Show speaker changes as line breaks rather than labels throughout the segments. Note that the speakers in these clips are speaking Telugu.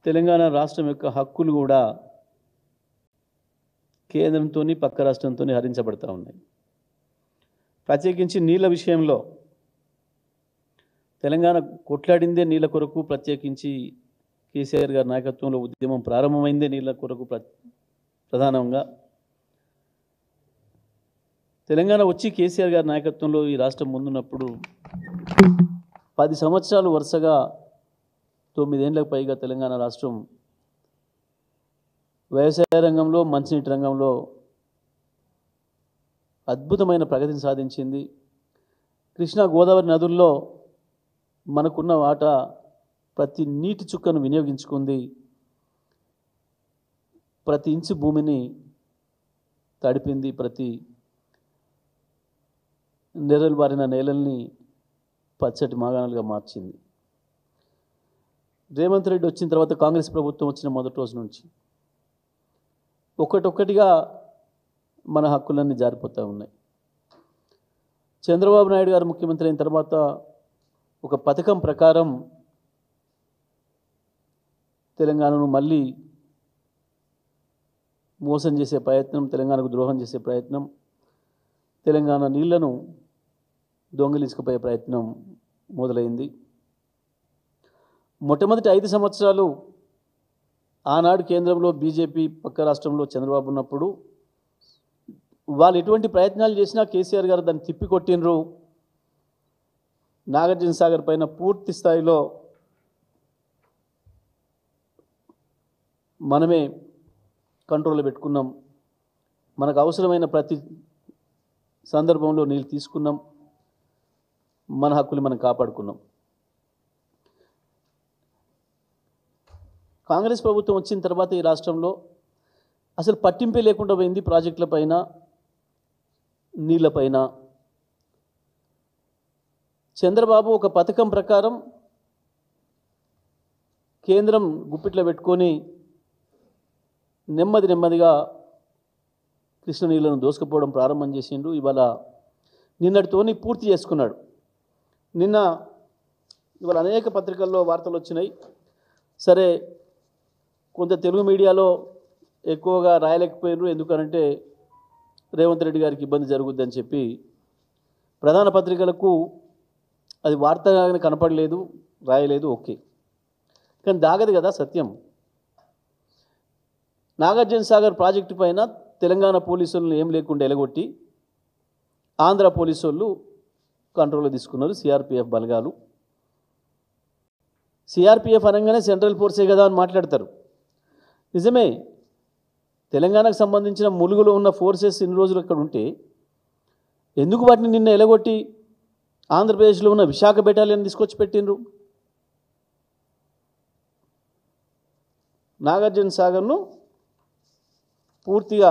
తెలంగాణ రాష్ట్రం యొక్క హక్కులు కూడా కేంద్రంతోని పక్క రాష్ట్రంతోని హరించబడతా ఉన్నాయి. ప్రత్యేకించి నీళ్ళ విషయంలో తెలంగాణ కొట్లాడిందే నీళ్ళ కొరకు. ప్రత్యేకించి కేసీఆర్ గారి నాయకత్వంలో ఉద్యమం ప్రారంభమైందే నీళ్ళ కొరకు ప్రధానంగా. తెలంగాణ వచ్చి కేసీఆర్ గారి నాయకత్వంలో ఈ రాష్ట్రం ముందున్నప్పుడు 10 సంవత్సరాలు వరుసగా 9 ఏళ్లకు పైగా తెలంగాణ రాష్ట్రం వ్యవసాయ రంగంలో, మంచినీటి రంగంలో అద్భుతమైన ప్రగతిని సాధించింది. కృష్ణా గోదావరి నదుల్లో మనకున్న వాటా ప్రతి నీటి చుక్కను వినియోగించుకుంది. ప్రతి ఇంచు భూమిని తడిపింది. ప్రతి నెర్రలు బారిన నేలల్ని పచ్చటి మాగాణాలుగా మార్చింది. రేవంత్ రెడ్డి వచ్చిన తర్వాత, కాంగ్రెస్ ప్రభుత్వం వచ్చిన మొదటి రోజు నుంచి ఒక్కటొక్కటిగా మన హక్కులన్నీ జారిపోతూ ఉన్నాయి. చంద్రబాబు నాయుడు గారు ముఖ్యమంత్రి అయిన తర్వాత ఒక పథకం ప్రకారం తెలంగాణను మళ్ళీ మోసం చేసే ప్రయత్నం, తెలంగాణకు ద్రోహం చేసే ప్రయత్నం, తెలంగాణ నీళ్లను దొంగిలించుకుపోయే ప్రయత్నం మొదలైంది. మొట్టమొదటి 5 సంవత్సరాలు ఆనాడు కేంద్రంలో బీజేపీ, పక్క రాష్ట్రంలో చంద్రబాబు ఉన్నప్పుడు వాళ్ళు ఎటువంటి ప్రయత్నాలు చేసినా కేసీఆర్ గారు దాన్ని తిప్పికొట్టినరు. నాగార్జున సాగర్ పైన పూర్తి స్థాయిలో మనమే కంట్రోల్లో పెట్టుకున్నాం. మనకు అవసరమైన ప్రతి సందర్భంలో నీళ్ళు తీసుకున్నాం. మన హక్కులు మనం కాపాడుకున్నాం. కాంగ్రెస్ ప్రభుత్వం వచ్చిన తర్వాత ఈ రాష్ట్రంలో అసలు పట్టింపే లేకుండా పోయింది ప్రాజెక్టులపైన, నీళ్ళపైన. చంద్రబాబు ఒక పథకం ప్రకారం కేంద్రం గుప్పిట్లో పెట్టుకొని నెమ్మదిగా కృష్ణ నీళ్లను దోసుకుపోవడం ప్రారంభం చేసిండు. ఇవాళ నిన్నటితోని పూర్తి చేసుకున్నాడు. ఇవాళ అనేక పత్రికల్లో వార్తలు వచ్చినాయి. సరే, కొంత తెలుగు మీడియాలో ఎక్కువగా రాయలేకపోయినారు. ఎందుకనంటే రేవంత్ రెడ్డి గారికి ఇబ్బంది జరుగుద్దని చెప్పి ప్రధాన పత్రికలకు అది వార్తగానే కనపడలేదు, రాయలేదు. ఓకే, కానీ దాగదు కదా సత్యం. నాగార్జున సాగర్ ప్రాజెక్టు పైన తెలంగాణ పోలీసులను ఏం లేకుండా ఎలగొట్టి ఆంధ్ర పోలీసు వాళ్ళు కంట్రోల్లో తీసుకున్నారు. సిఆర్పిఎఫ్ బలగాలు. సిఆర్పిఎఫ్ అనగానే సెంట్రల్ ఫోర్సే కదా అని మాట్లాడతారు. నిజమే, తెలంగాణకు సంబంధించిన ములుగులో ఉన్న ఫోర్సెస్ ఇన్ని రోజులు అక్కడ ఉంటే ఎందుకు వాటిని నిన్న ఎలగొట్టి ఆంధ్రప్రదేశ్లో ఉన్న విశాఖ బెటాలియన్ తీసుకొచ్చి పెట్టినరు? నాగార్జున సాగర్ను పూర్తిగా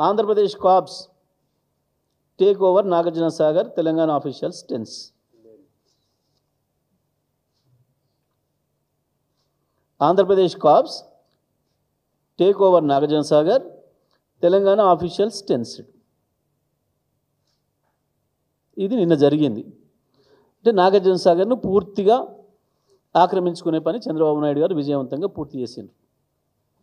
Andhra Pradesh cops take over Nagarjuna Sagar, Telangana officials tense. Andhra Pradesh cops take over Nagarjuna Sagar, Telangana officials tensed. ఇది నిన్న జరిగింది. అంటే నాగార్జున సాగర్ను పూర్తిగా ఆక్రమించుకునే పని చంద్రబాబు నాయుడు గారు విజయవంతంగా పూర్తి చేసిండ్రు.